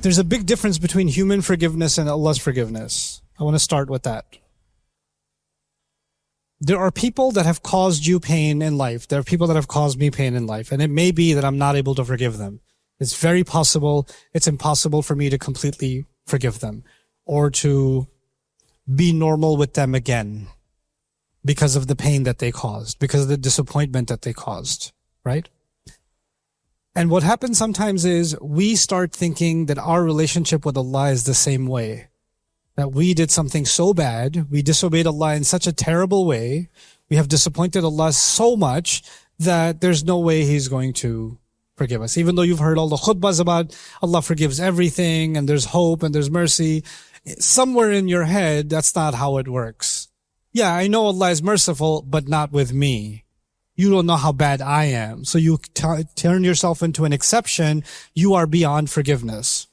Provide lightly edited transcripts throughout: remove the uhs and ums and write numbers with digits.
There's a big difference between human forgiveness and Allah's forgiveness. I want to start with that. There are people that have caused you pain in life. There are people that have caused me pain in life. And it may be that I'm not able to forgive them. It's very possible. It's impossible for me to completely forgive them or to be normal with them again because of the pain that they caused, because of the disappointment that they caused, right? And what happens sometimes is we start thinking that our relationship with Allah is the same way. That we did something so bad, we disobeyed Allah in such a terrible way, we have disappointed Allah so much that there's no way He's going to forgive us. Even though you've heard all the khutbahs about Allah forgives everything and there's hope and there's mercy, somewhere in your head, that's not how it works. Yeah, I know Allah is merciful, but not with me. You don't know how bad I am. So you turn yourself into an exception. You are beyond forgiveness.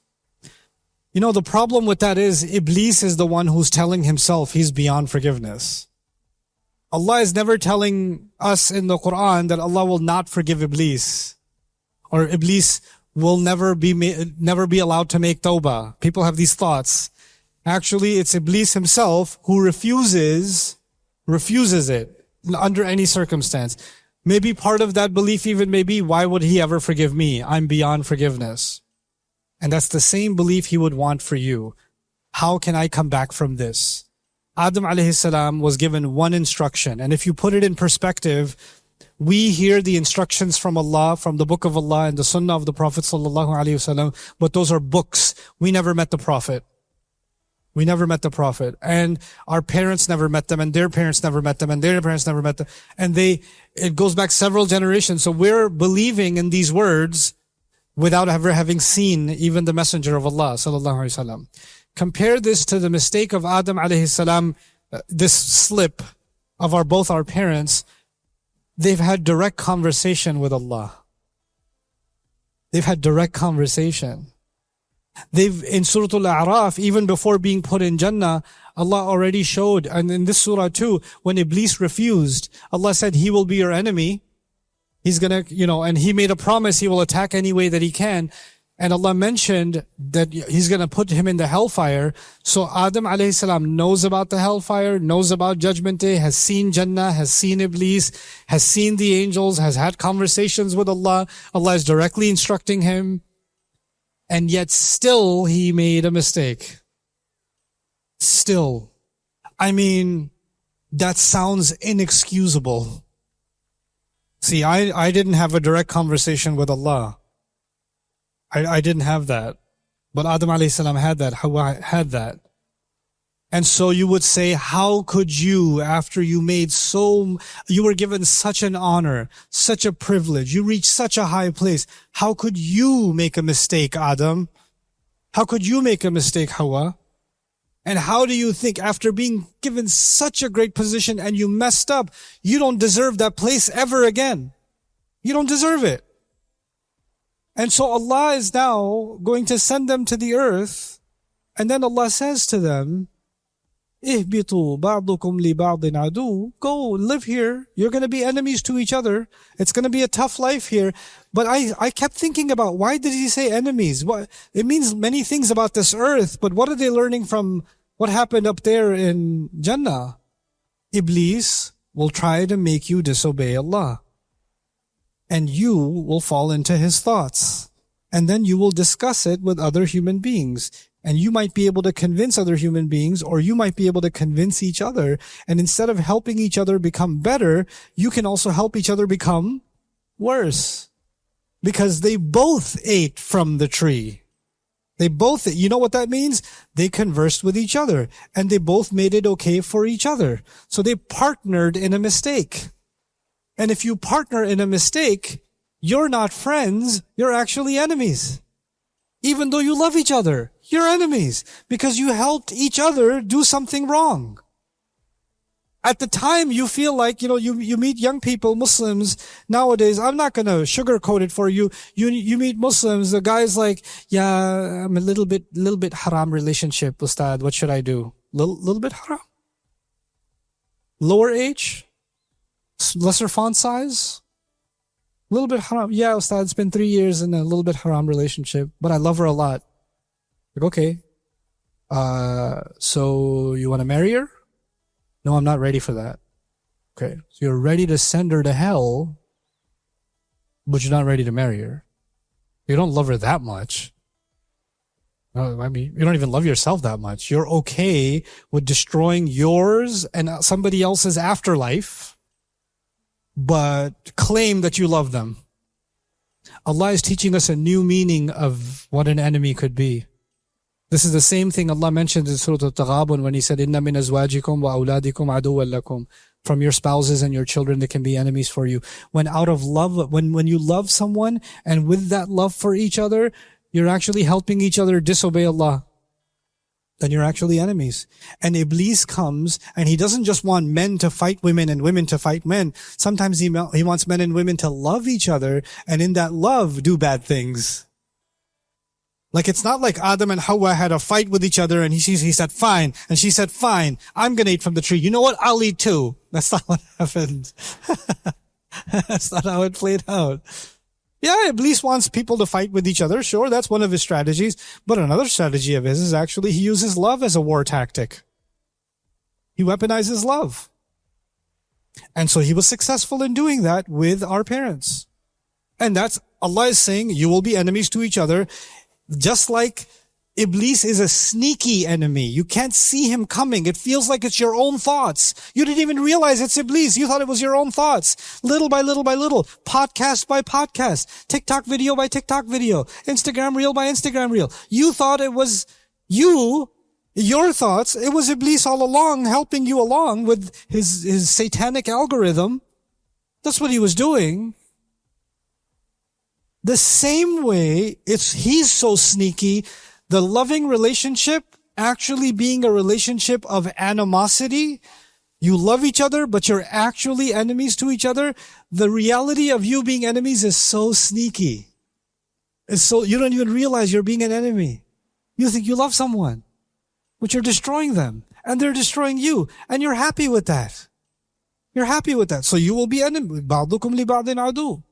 You know, the problem with that is Iblis is the one who's telling himself he's beyond forgiveness. Allah is never telling us in the Qur'an that Allah will not forgive Iblis. Or Iblis will never be allowed to make tawbah. People have these thoughts. Actually, it's Iblis himself who refuses it under any circumstance. Maybe part of that belief even may be, why would he ever forgive me? I'm beyond forgiveness. And that's the same belief he would want for you. How can I come back from this? Adam alayhi salam was given one instruction. And if you put it in perspective, we hear the instructions from Allah, from the book of Allah and the sunnah of the Prophet sallallahu alaihi wasallam, but those are books. We never met the Prophet. We never met the Prophet. And our parents never met them, and their parents never met them, and their parents never met them. And it goes back several generations. So we're believing in these words without ever having seen even the Messenger of Allah sallallahu alaihi wasallam. Compare this to the mistake of Adam alayhi salam, this slip of both our parents. They've had direct conversation with Allah. They've had direct conversation. In Surah Al-A'raf, even before being put in Jannah, Allah already showed, and in this surah too, when Iblis refused, Allah said, he will be your enemy. He's gonna, and he made a promise he will attack any way that he can. And Allah mentioned that He's gonna put him in the hellfire. So Adam alayhi salam knows about the hellfire, knows about Judgment Day, has seen Jannah, has seen Iblis, has seen the angels, has had conversations with Allah. Allah is directly instructing him. And yet still he made a mistake. Still. I mean, that sounds inexcusable. See, I didn't have a direct conversation with Allah. I didn't have that. But Adam alayhi salam had that. Hawa had that. And so you would say, how could you, after you were given such an honor, such a privilege, you reached such a high place, how could you make a mistake, Adam? How could you make a mistake, Hawa? And how do you think, after being given such a great position and you messed up, you don't deserve that place ever again? You don't deserve it. And so Allah is now going to send them to the earth, and then Allah says to them, اهبطوا بعضكم لبعض عدو. Go, live here. You're going to be enemies to each other. It's going to be a tough life here. But I kept thinking about, why did He say enemies? It means many things about this earth, but what are they learning from what happened up there in Jannah? Iblis will try to make you disobey Allah. And you will fall into his thoughts. And then you will discuss it with other human beings. And you might be able to convince other human beings, or you might be able to convince each other. And instead of helping each other become better, you can also help each other become worse. Because they both ate from the tree. You know what that means? They conversed with each other. And they both made it okay for each other. So they partnered in a mistake. And if you partner in a mistake, you're not friends, you're actually enemies. Even though you love each other, you're enemies because you helped each other do something wrong. At the time, you feel like, you meet young people, Muslims nowadays. I'm not going to sugarcoat it for you. You meet Muslims, the guy's like, yeah, I'm a little bit haram relationship, Ustad. What should I do? Little bit haram? Lower age? Lesser font size? A little bit haram. Yeah, Ustad, it's been 3 years in a little bit haram relationship, but I love her a lot. Like, okay, so you want to marry her? No, I'm not ready for that. Okay, so you're ready to send her to hell, but you're not ready to marry her. You don't love her that much. No, I mean, you don't even love yourself that much. You're okay with destroying yours and somebody else's afterlife, but claim that you love them. Allah is teaching us a new meaning of what an enemy could be. This is the same thing Allah mentioned in Surah Al-Taghabun when He said, "Inna min azwajikum wa awladikum aduwwan lakum." From your spouses and your children, they can be enemies for you. When out of love, when you love someone, and with that love for each other, you're actually helping each other disobey Allah, then you're actually enemies. And Iblis comes, and he doesn't just want men to fight women and women to fight men. Sometimes he wants men and women to love each other, and in that love, do bad things. Like, it's not like Adam and Hawa had a fight with each other and he said, fine. And she said, fine, I'm going to eat from the tree. You know what? I'll eat too. That's not what happened. That's not how it played out. Yeah, Iblis wants people to fight with each other. Sure, that's one of his strategies. But another strategy of his is actually he uses love as a war tactic. He weaponizes love. And so he was successful in doing that with our parents. And that's, Allah is saying, you will be enemies to each other. Just like Iblis is a sneaky enemy. You can't see him coming. It feels like it's your own thoughts. You didn't even realize it's Iblis. You thought it was your own thoughts. Little by little by little. Podcast by podcast. TikTok video by TikTok video. Instagram reel by Instagram reel. You thought it was you, your thoughts. It was Iblis all along, helping you along with his satanic algorithm. That's what he was doing. The same way, he's so sneaky, the loving relationship actually being a relationship of animosity. You love each other, but you're actually enemies to each other. The reality of you being enemies is so sneaky. It's so, you don't even realize you're being an enemy. You think you love someone, but you're destroying them, and they're destroying you, and you're happy with that. You're happy with that. So you will be enemy. بَعْضُكُمْ لِبَعْضٍ عَدُوٌّ.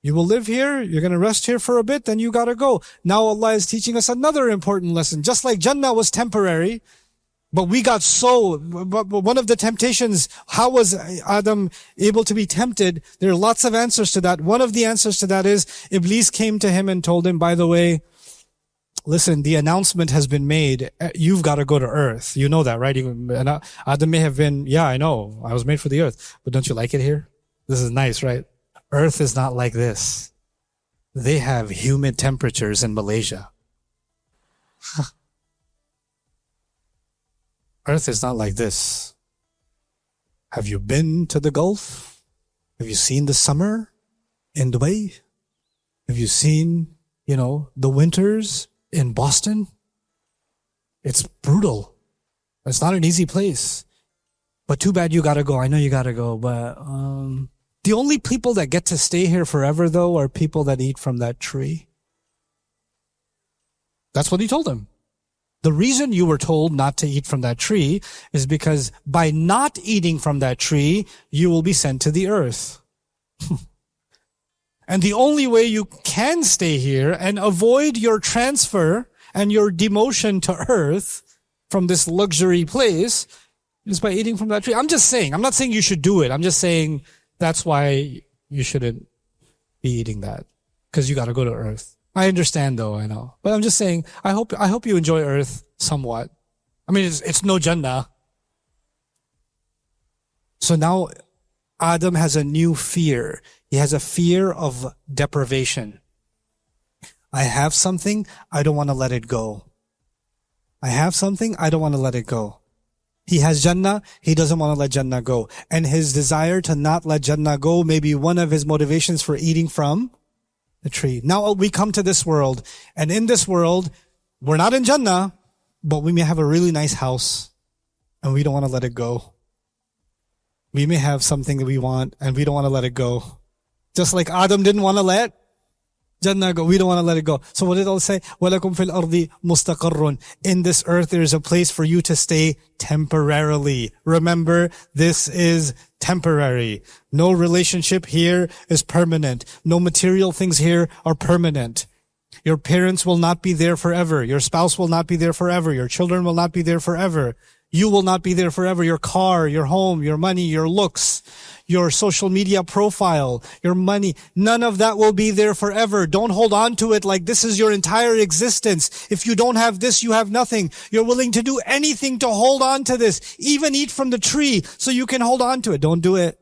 You will live here, you're going to rest here for a bit, then you got to go. Now Allah is teaching us another important lesson. Just like Jannah was temporary, but one of the temptations, how was Adam able to be tempted? There are lots of answers to that. One of the answers to that is, Iblis came to him and told him, by the way, listen, the announcement has been made. You've got to go to earth. You know that, right? And Adam may have been, yeah, I know. I was made for the earth. But don't you like it here? This is nice, right? Earth is not like this. They have humid temperatures in Malaysia. Earth is not like this. Have you been to the Gulf? Have you seen the summer in Dubai? Have you seen, the winters in Boston? It's brutal. It's not an easy place. But too bad you gotta go. I know you gotta go, but, the only people that get to stay here forever, though, are people that eat from that tree. That's what he told him. The reason you were told not to eat from that tree is because by not eating from that tree, you will be sent to the earth. And the only way you can stay here and avoid your transfer and your demotion to earth from this luxury place is by eating from that tree. I'm just saying, I'm not saying you should do it. I'm just saying, that's why you shouldn't be eating that, because you got to go to earth. I understand, though, I know, but I'm just saying, I hope you enjoy earth somewhat. I mean, it's no Jannah. So now Adam has a new fear. He has a fear of deprivation. I have something, I don't want to let it go. I have something, I don't want to let it go. He has Jannah, he doesn't want to let Jannah go. And his desire to not let Jannah go may be one of his motivations for eating from the tree. Now we come to this world, and in this world, we're not in Jannah, but we may have a really nice house, and we don't want to let it go. We may have something that we want, and we don't want to let it go. Just like Adam didn't want to let Jannah go. We don't want to let it go. So what did Allah say? وَلَكُمْ فِي الْأَرْضِ مُسْتَقَرٌّ. In this earth, there is a place for you to stay temporarily. Remember, this is temporary. No relationship here is permanent. No material things here are permanent. Your parents will not be there forever. Your spouse will not be there forever. Your children will not be there forever. You will not be there forever. Your car, your home, your money, your looks, your social media profile, your money, none of that will be there forever. Don't hold on to it like this is your entire existence. If you don't have this, you have nothing. You're willing to do anything to hold on to this, even eat from the tree so you can hold on to it. Don't do it.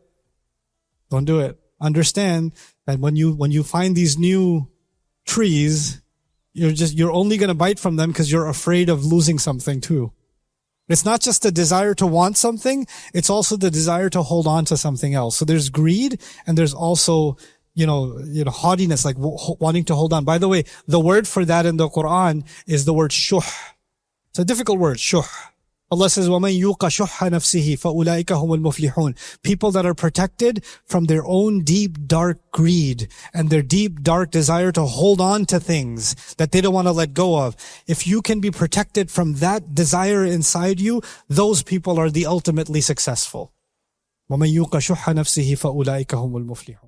Don't do it. Understand that when you find these new trees, you're only going to bite from them because you're afraid of losing something too. It's not just the desire to want something, it's also the desire to hold on to something else. So there's greed and there's also, haughtiness, like wanting to hold on. By the way, the word for that in the Qur'an is the word shuh. It's a difficult word, shuh. Allah says, وَمَنْ يُوقَ شُحَّ نَفْسِهِ فَأُولَٰئِكَ هُمُ الْمُفْلِحُونَ. People that are protected from their own deep, dark greed and their deep, dark desire to hold on to things that they don't want to let go of. If you can be protected from that desire inside you, those people are the ultimately successful. وَمَنْ يُوقَ شُحَّ نَفْسِهِ فَأُولَٰئِكَ هُمُ الْمُفْلِحُونَ.